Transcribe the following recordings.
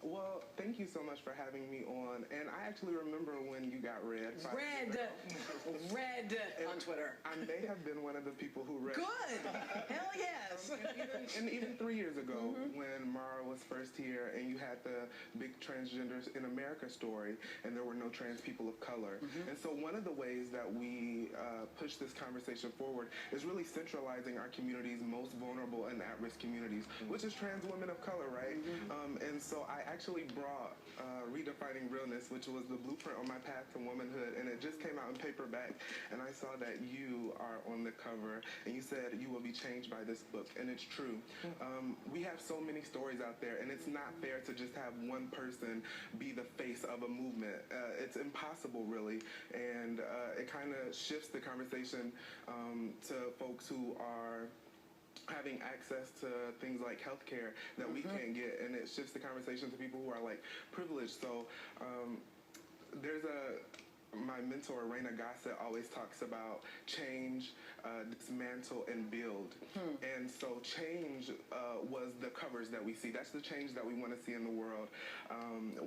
Well, thank you so much for having me on. And I actually remember when you got read. Read on Twitter. I may have been one of the people who read. Good. Hell yes. And even 3 years ago, when Mara was first here, and you had the big Transgenders in America story, and there were no trans people of color. And so one of the ways that we push this conversation forward is really centralizing our community's most vulnerable and at-risk communities, which is trans women of color, right? And so I actually brought Redefining Realness, which was the blueprint on my path to womanhood, and it just came out in paperback, and I saw that you are on the cover, and you said you will be changed by this book, and it's true. We have so many stories out there, and it's not fair to just have one person be the face of a movement. It's impossible, really, and it kind of shifts the conversation to folks who are having access to things like healthcare that we can't get, and it shifts the conversation to people who are like privileged. So there's my mentor, Raina Gossett, always talks about change, dismantle, and build. And so change was the covers that we see. That's the change that we want to see in the world.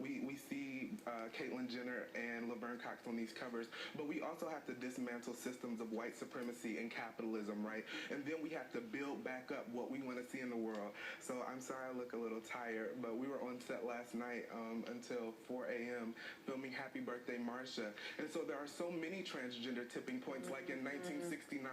We see Caitlyn Jenner and Laverne Cox on these covers, but we also have to dismantle systems of white supremacy and capitalism, right? And then we have to build back up what we want to see in the world. So I'm sorry I look a little tired, but we were on set last night until 4 a.m. filming Happy Birthday, Marsha. And so there are so many transgender tipping points, like in 1969,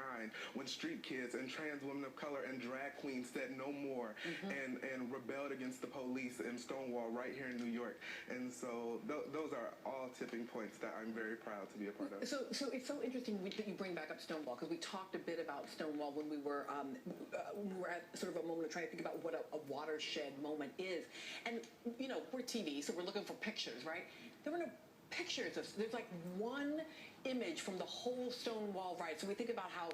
when street kids and trans women of color and drag queens said no more and rebelled against the police in Stonewall right here in New York. And so those are all tipping points that I'm very proud to be a part of. So it's so interesting that you bring back up Stonewall, because we talked a bit about Stonewall when we were at sort of a moment of trying to think about what a watershed moment is. And, you know, we're TV, so we're looking for pictures, right? There were no pictures of, there's like one image from the whole Stonewall riot. So we think about how